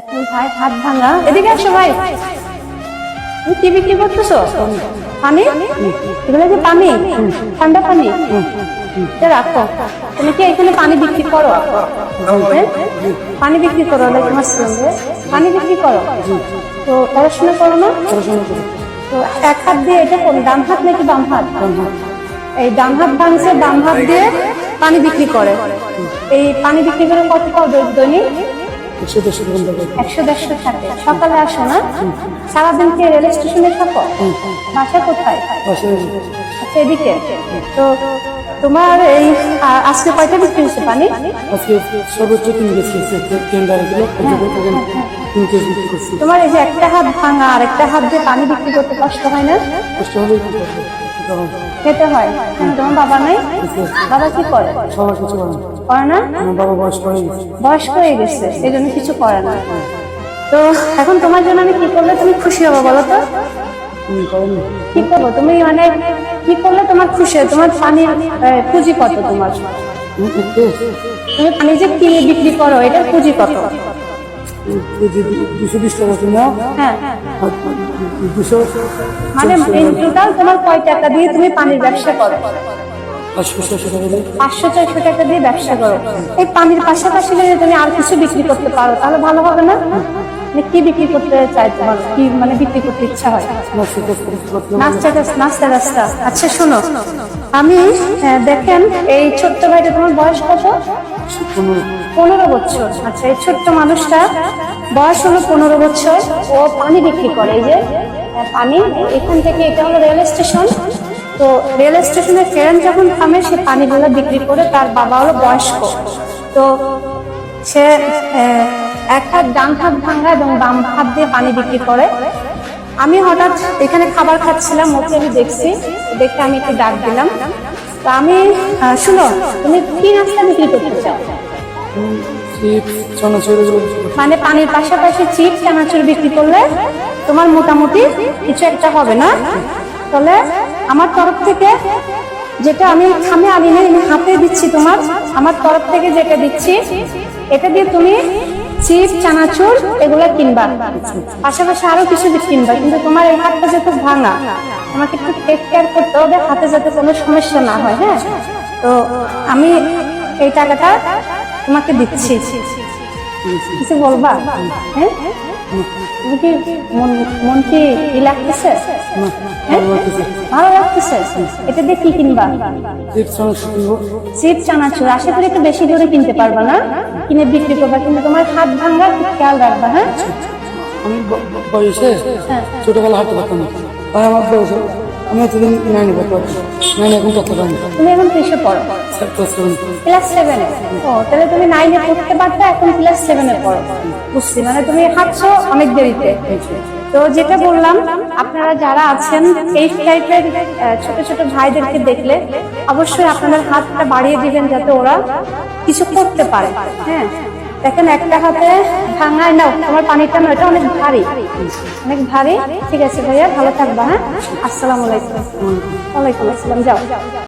এখন ভাই হাত ভাঙা, এদিকে আসো ভাই। তুমি কি বিক্রি করতেছো? পানি? এগুলো কি পানি? ঠান্ডা পানি? রাখো। তুমি কি এখানে পানি বিক্রি করো? পানি বিক্রি করো? ওয়ালাইকুম আসসালাম। পানি বিক্রি করো? তো পড়াশোনা করো না? তো এক হাত দিয়ে, এটা কোন ডান হাত নাকি বাম হাত? এই ডান হাত ভাঙছে, বাম হাত দিয়ে পানি বিক্রি করে। এই পানি বিক্রি করে কত পাও দৈনিক? 100-150 থাকে। সকালে আসো না? সারাদিন কি রেল স্টেশনে থাকো? বাসা কোথায়? আচ্ছা, এদিকে। তো তোমার এই আজকে কয়টা বিক্রি হচ্ছে পানি? সর্বোচ্চ 3 কেজি। তোমার এই যে একটা হাত ভাঙা আর একটা হাত দিয়ে পানি বিক্রি করতে কষ্ট হয় না? কষ্ট হলে খেতে হয়। তোমার বাবা নাই? বাবা কি করে? সবার কিছু করে না? আমার বাবা বয়স্ক হয়ে গেছে। বয়স্ক হয়ে গেছে, এই জন্য কিছু করে না। তো এখন তোমার জন্য আমি কি করলে তুমি খুশি হবো বলো তো? কি করবো তুমি, মানে কি করলে তোমার খুশি হয়? তোমার পানির পুঁজি কত? তোমার তুমি পানি যে কিনে বিক্রি করো, এটার পুঁজি কত? 220 টাকা কিনা। হ্যাঁ, 200 মানে টোটাল তোমার কয় টাকা দিয়ে তুমি পানির ব্যবসা করো? 500-600 টাকা দিয়ে ব্যবসা করো। এই পানির পাশাপাশি যদি তুমি আর কিছু বিক্রি করতে পারো তাহলে ভালো হবে না? মানে কি বিক্রি করতে চাই তোমার, কি মানে বিক্রি করতে ইচ্ছা হয়? নাস্তা রাস্তা। আচ্ছা শোনো, আমি দেখেন এই ছোট্ট ভাইটা, তোমার বয়স কত? 15 বছর। আচ্ছা, এই ছোট্ট মানুষটা বয়স হলো 15 বছর। ও পানি বিক্রি করে। এই যে পানি, এখান থেকে, এটা হলো রেল স্টেশন। তো রেল স্টেশনে ট্রেন যখন থামে সে পানিগুলো বিক্রি করে। তার বাবা হলো বয়স্ক। তো সে এক হাত ডান হাত ভাঙা এবং বাম হাত দিয়ে পানি বিক্রি করে। আমি হঠাৎ এখানে খাবার খাচ্ছিলাম, ওকে আমি দেখছি, দেখে আমি একটু ডাক দিলাম। তো আমি শুনো, তুমি কি নাস্তা বিক্রি করতে চাও? মানে পানির পাশাপাশি চিপস চানাচুর বিক্রি করলে তোমার মোটামুটি কিছু একটা হবে না? তাহলে আমার তরফ থেকে যেটা, আমি খামে আনি না, আমি হাতে দিচ্ছি তোমার, আমার তরফ থেকে যেটা দিচ্ছি, এটা দিয়ে তুমি চিপস চানাচুর এগুলা কিনবা, পাশাপাশি আরো কিছু কিনবা। কিন্তু তোমার এই হাতটা যেহেতু ভাঙা, আমাকে একটু টেক কেয়ার করতে হবে হাতে, যাতে কোনো সমস্যা না হয়। হ্যাঁ, তো আমি এই টাকাটা তোমাকে দিচ্ছি। কিছু বলবা? হ্যাঁ, তুমি কি মন কি লাগতেছে? ভালো লাগতেছে? এটা দিয়ে কি কিনবা? চিপস চানাচুর। আশা করি একটু বেশি করে কিনতে পারবা না, কিনে বিক্রি করবা, কিন্তু তোমার হাত ভাঙা খেয়াল রাখবা। হ্যাঁ, আমি বয়সে ছোটবেলা হাঁটতে পারতাম না, তাই আমার বয়সে আমি এতদিন 9 বছর, 9 এখন করতে পারি। তুমি এখন কিসে পড়ো? ক্লাস 7-এ। ও, তাহলে তুমি 9-এ পড়তে পারতা, এখন ক্লাস 7-এ পড়ো। বুঝছি, মানে তুমি হাঁটছো অনেক দেরিতে। তো যেটা বললাম, আপনারা যারা আছেন এই টাইপের ছোট ছোট ভাইদেরকে দেখলে অবশ্যই আপনাদের হাতটা বাড়িয়ে দিবেন, যাতে ওরা কিছু করতে পারে। হ্যাঁ, দেখেন একটা হাতে ভাঙায় নাও, তোমার পানিটা না, এটা অনেক ভারী, অনেক ভারী। ঠিক আছে ভাইয়া, ভালো থাকবা। হ্যাঁ, আসসালামু আলাইকুম। ওয়ালাইকুম আসসালাম। যাও।